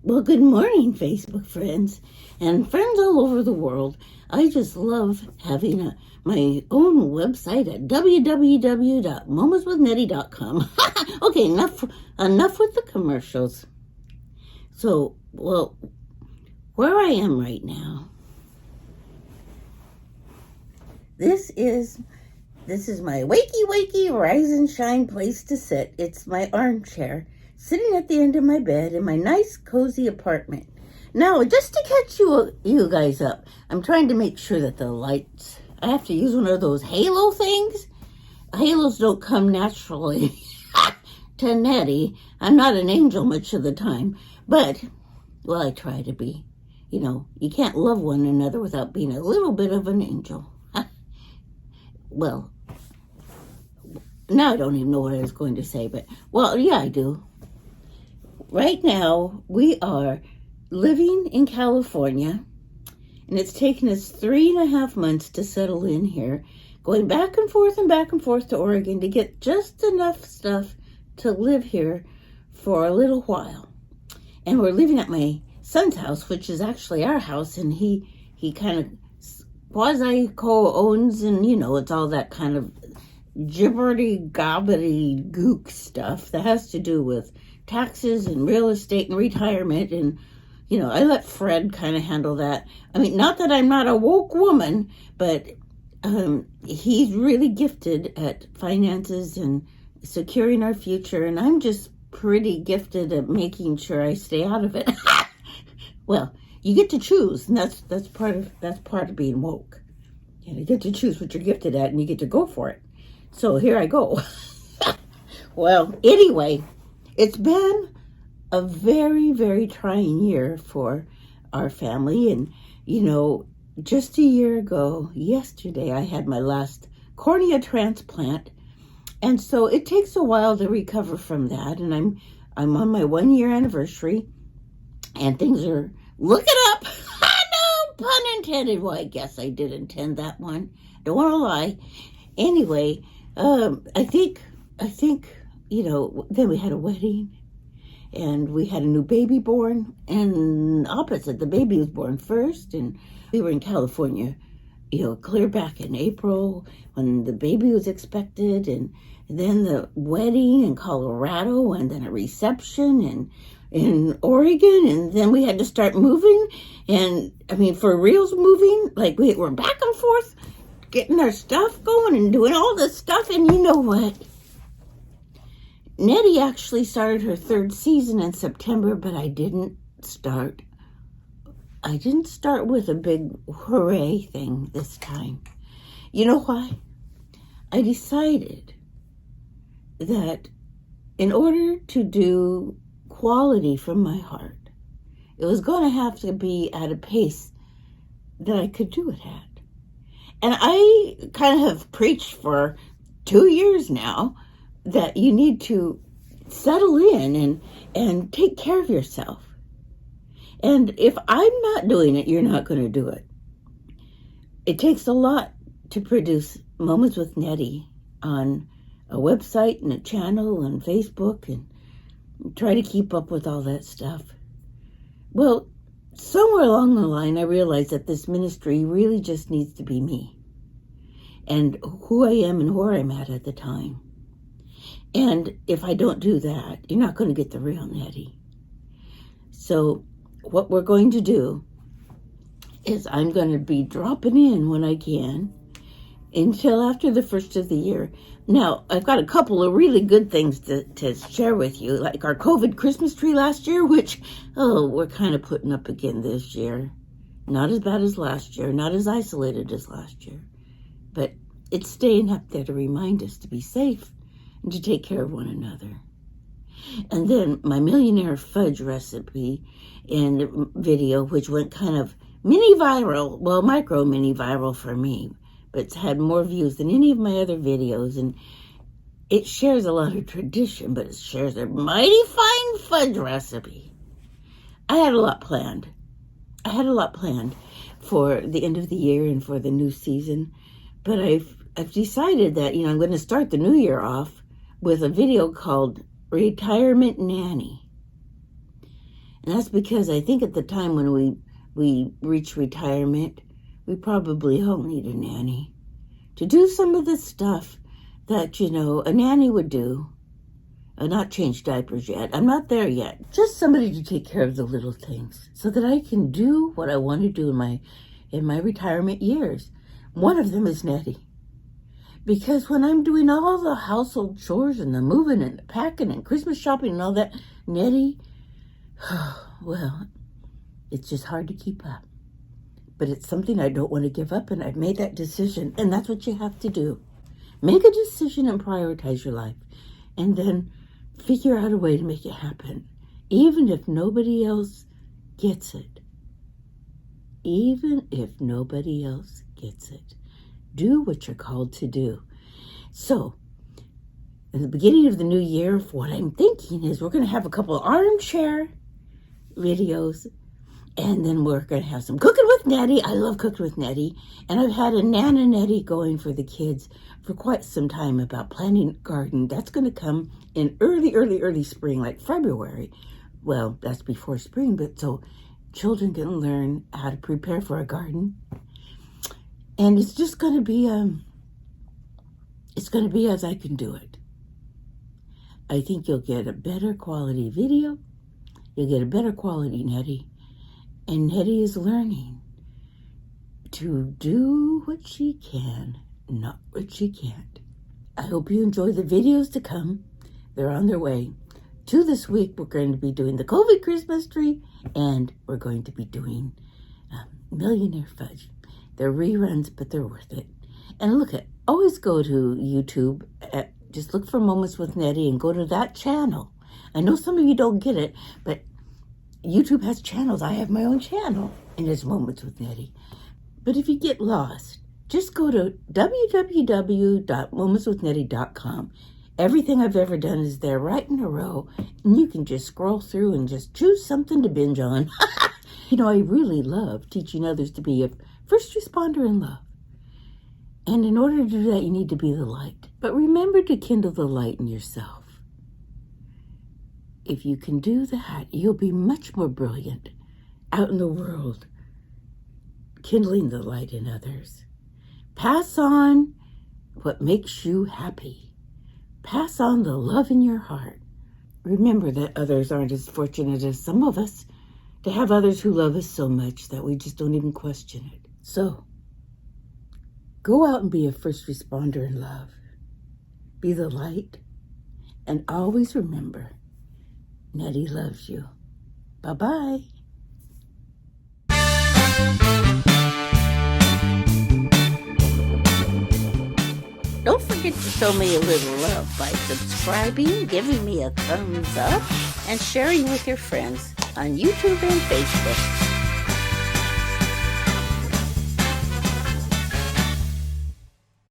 Well, good morning, Facebook friends and friends all over the world. I just love having my own website at www.momentswithnettie.com. Okay, enough with the commercials. So, well, where I am right now, this is my wakey, rise and shine place to sit. It's my armchair, sitting at the end of my bed in my nice, cozy apartment. Now, just to catch you guys up, I'm trying to make sure that the lights, I have to use one of those halo things. Halos don't come naturally to Nettie. I'm not an angel much of the time, but, well, I try to be. You know, you can't love one another without being a little bit of an angel. Well, now I don't even know what I was going to say, but, well, yeah, I do. Right now, we are living in California, and it's taken us 3.5 months to settle in here, going back and forth to Oregon to get just enough stuff to live here for a little while. And we're living at my son's house, which is actually our house, and he kind of quasi co-owns, and it's all that kind of gibberty gobbity gook stuff that has to do with taxes and real estate and retirement. And I let Fred kind of handle that. I mean, not that I'm not a woke woman, but he's really gifted at finances and securing our future, and I'm just pretty gifted at making sure I stay out of it. Well, you get to choose, and that's part of being woke. You get to choose what you're gifted at, and you get to go for it. So here I go. Well, anyway, it's been a very, very trying year for our family. And, just a year ago, yesterday, I had my last cornea transplant. And so it takes a while to recover from that. And I'm on my 1-year anniversary, and things are looking up. No pun intended. Well, I guess I did intend that one. Don't want to lie. Anyway, I think, then we had a wedding, and we had a new baby born, and opposite, the baby was born first, and we were in California, clear back in April when the baby was expected, and then the wedding in Colorado, and then a reception in Oregon, and then we had to start moving, and, for reals moving, like we were back and forth, getting our stuff going and doing all this stuff. And you know what? Nettie actually started her 3rd season in September, but I didn't start with a big hooray thing this time. You know why? I decided that in order to do quality from my heart, it was going to have to be at a pace that I could do it at. And I kind of have preached for 2 years now that you need to settle in and take care of yourself. And if I'm not doing it, you're not going to do it. It takes a lot to produce Moments with Nettie on a website and a channel and Facebook, and try to keep up with all that stuff. Well, somewhere along the line, I realized that this ministry really just needs to be me and who I am and where I'm at the time. And if I don't do that, you're not going to get the real Nettie. So what we're going to do is I'm going to be dropping in when I can until after the first of the year. Now, I've got a couple of really good things to share with you, like our COVID Christmas tree last year, which, we're kind of putting up again this year. Not as bad as last year, not as isolated as last year, but it's staying up there to remind us to be safe and to take care of one another. And then my millionaire fudge recipe and video, which went kind of mini viral, well, micro mini viral for me, but it's had more views than any of my other videos, and it shares a lot of tradition, but it shares a mighty fine fudge recipe. I had a lot planned for the end of the year and for the new season, but I've decided that, I'm going to start the new year off with a video called Retirement Nanny. And that's because I think at the time when we reach retirement, we probably all need a nanny to do some of the stuff that, a nanny would do. Not change diapers yet. I'm not there yet. Just somebody to take care of the little things so that I can do what I want to do in my retirement years. One of them is Nettie. Because when I'm doing all the household chores and the moving and the packing and Christmas shopping and all that, Nettie, well, it's just hard to keep up. But it's something I don't want to give up, and I've made that decision. And that's what you have to do. Make a decision and prioritize your life. And then figure out a way to make it happen. Even if nobody else gets it. Even if nobody else gets it. Do what you're called to do. So, in the beginning of the new year, what I'm thinking is we're going to have a couple of armchair videos, and then we're going to have some cooking with Nettie. I love cooking with Nettie, and I've had a Nana Nettie going for the kids for quite some time about planting a garden. That's going to come in early spring, like February. Well, that's before spring, but so children can learn how to prepare for a garden. And it's just going to be, as I can do it. I think you'll get a better quality video. You'll get a better quality Nettie. And Nettie is learning to do what she can, not what she can't. I hope you enjoy the videos to come. They're on their way. This week, we're going to be doing the COVID Christmas tree, and we're going to be doing Millionaire Fudge. They're reruns, but they're worth it. And always go to YouTube. Just look for Moments with Nettie and go to that channel. I know some of you don't get it, but YouTube has channels. I have my own channel, and it's Moments with Nettie. But if you get lost, just go to www.momentswithnettie.com. Everything I've ever done is there right in a row, and you can just scroll through and just choose something to binge on. I really love teaching others to be a first responder in love. And in order to do that, you need to be the light. But remember to kindle the light in yourself. If you can do that, you'll be much more brilliant out in the world, kindling the light in others. Pass on what makes you happy. Pass on the love in your heart. Remember that others aren't as fortunate as some of us to have others who love us so much that we just don't even question it. So, go out and be a first responder in love. Be the light. And always remember, Nettie loves you. Bye-bye. Don't forget to show me a little love by subscribing, giving me a thumbs up, and sharing with your friends on YouTube and Facebook.